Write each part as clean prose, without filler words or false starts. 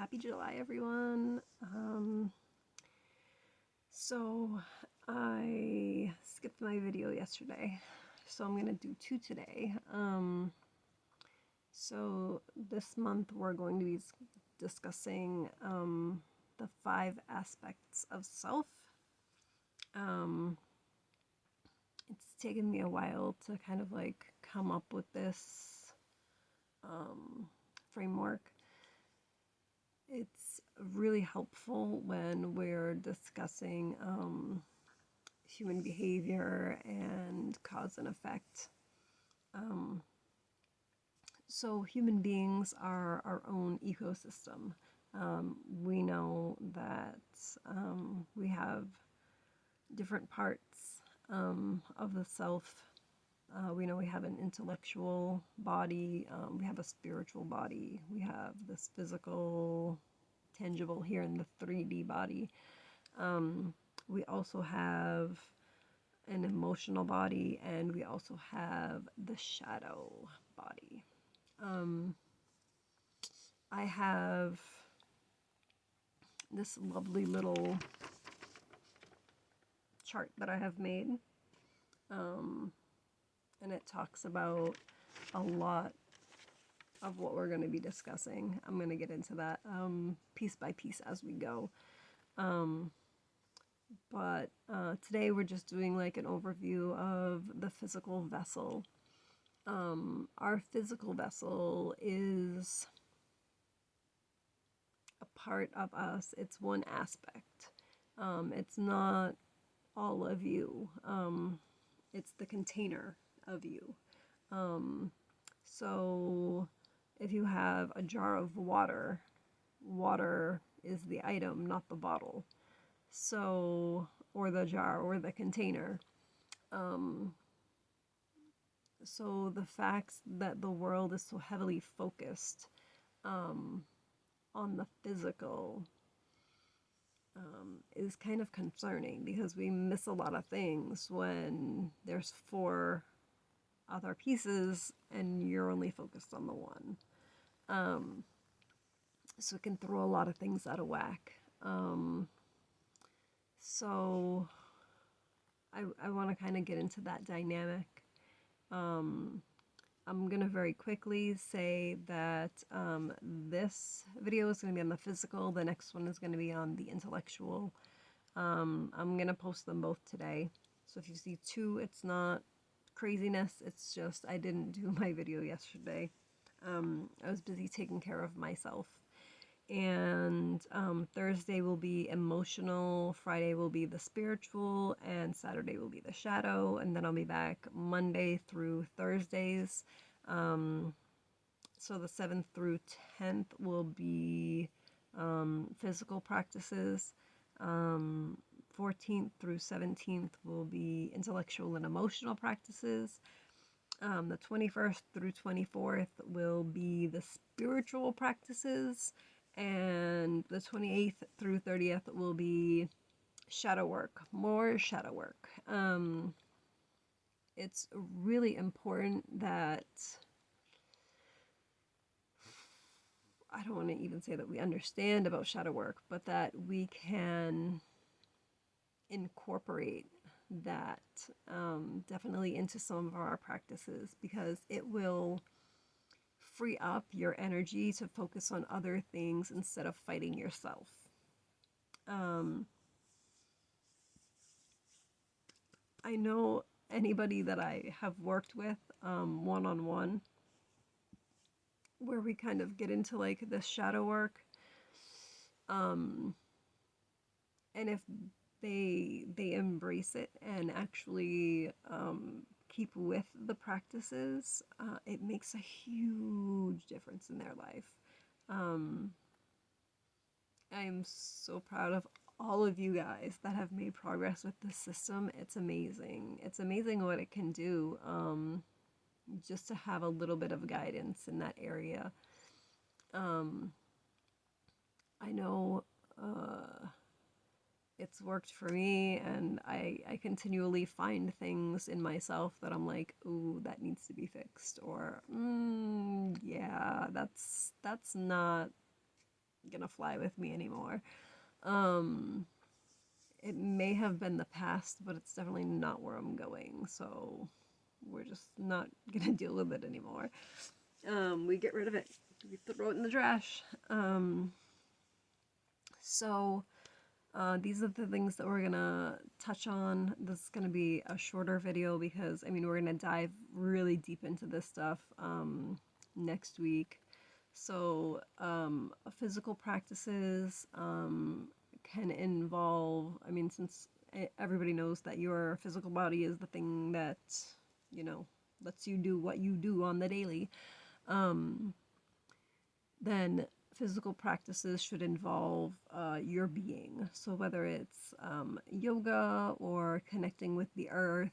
Happy July, everyone. So I skipped my video yesterday, so I'm gonna do two today. So this month we're going to be discussing the 5 aspects of self. Um, it's taken me a while to kind of like come up with this framework. It's really helpful when we're discussing human behavior and cause and effect. Um, so, human beings are our own ecosystem. We know that we have different parts of the self. We know we have an intellectual body, we have a spiritual body, we have this physical, tangible here in the 3D body. We also have an emotional body, and we also have the shadow body. I have this lovely little chart that I have made, and it talks about a lot of what we're going to be discussing. I'm going to get into that piece by piece as we go. But today we're just doing like an overview of the physical vessel. Our physical vessel is a part of us, it's one aspect. It's not all of you, it's the container of you. So if you have a jar of water, water is the item, not the bottle. So, or the jar or the container. So the fact that the world is so heavily focused on the physical is kind of concerning, because we miss a lot of things when there's 4 other pieces and you're only focused on the one. So it can throw a lot of things out of whack. So I want to kind of get into that dynamic. I'm going to very quickly say that this video is going to be on the physical, the next one is going to be on the intellectual. I'm going to post them both today. So if you see 2, it's not craziness, it's just I didn't do my video yesterday. I was busy taking care of myself. And Thursday will be emotional, Friday will be the spiritual, and Saturday will be the shadow. And then I'll be back Monday through Thursdays. So the 7th through 10th will be physical practices. 14th through 17th will be intellectual and emotional practices. The 21st through 24th will be the spiritual practices. And the 28th through 30th will be shadow work, more shadow work. It's really important that, I don't want to even say that we understand about shadow work, but that we can incorporate that definitely into some of our practices, because it will free up your energy to focus on other things instead of fighting yourself. I know anybody that I have worked with one-on-one, where we kind of get into like this shadow work, and if they embrace it and actually keep with the practices, it makes a huge difference in their life. I am so proud of all of you guys that have made progress with this system. It's amazing. It's amazing what it can do, just to have a little bit of guidance in that area. I know it's worked for me, and I continually find things in myself that I'm like, ooh, that needs to be fixed, or yeah, that's not gonna fly with me anymore. Um, it may have been the past, but it's definitely not where I'm going. So we're just not gonna deal with it anymore. We get rid of it. We throw it in the trash. So these are the things that we're gonna touch on. This is gonna be a shorter video because I mean we're gonna dive really deep into this stuff next week. So physical practices can involve. I mean, since everybody knows that your physical body is the thing that you know lets you do what you do on the daily. Um, then physical practices should involve your being. So whether it's yoga or connecting with the earth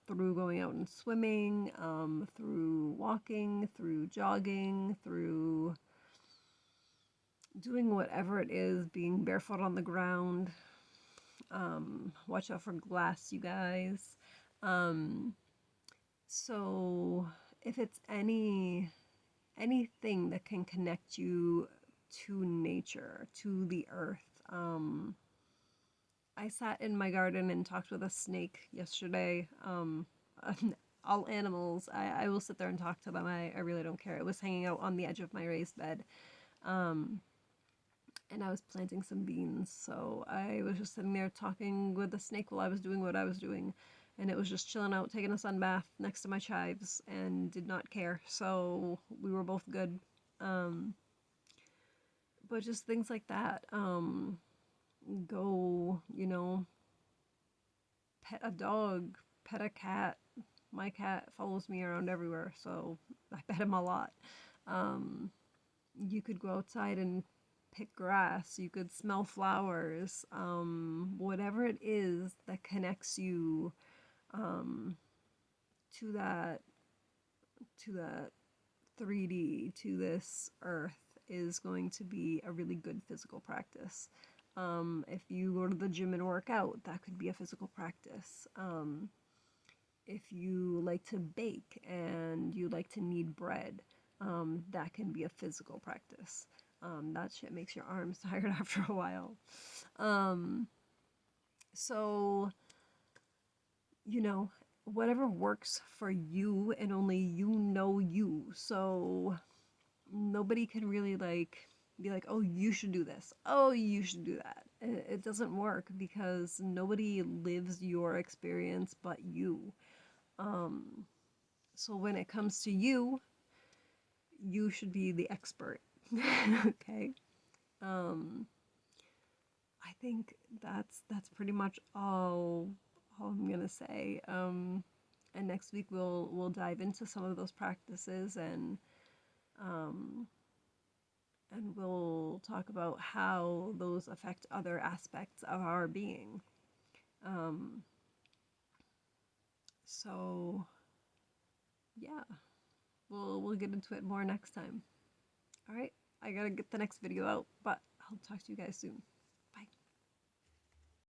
through going out and swimming, through walking, through jogging, through doing whatever it is, being barefoot on the ground. Watch out for glass, you guys. Um, so if it's anything that can connect you to nature, to the earth. I sat in my garden and talked with a snake yesterday. All animals, I will sit there and talk to them. I really don't care. It was hanging out on the edge of my raised bed. Um, and I was planting some beans. So I was just sitting there talking with the snake while I was doing what I was doing. And it was just chilling out, taking a sun bath next to my chives and did not care. So we were both good. Um, but just things like that. Go, pet a dog, pet a cat. My cat follows me around everywhere, so I pet him a lot. Um, you could go outside and pick grass. You could smell flowers. Whatever it is that connects you um, to that 3D, to this earth, is going to be a really good physical practice. If you go to the gym and work out, that could be a physical practice. If you like to bake and you like to knead bread, that can be a physical practice. That shit makes your arms tired after a while. Um, so, you know, whatever works for you and only you know you. So nobody can really be like, oh, you should do this. Oh, you should do that. It doesn't work because nobody lives your experience but you. Um, so when it comes to you, you should be the expert. Okay. Um, I think that's pretty much all I'm gonna say. And next week we'll dive into some of those practices um, and we'll talk about how those affect other aspects of our being. Um, so yeah, we'll get into it more next time. All right, I gotta get the next video out, but I'll talk to you guys soon.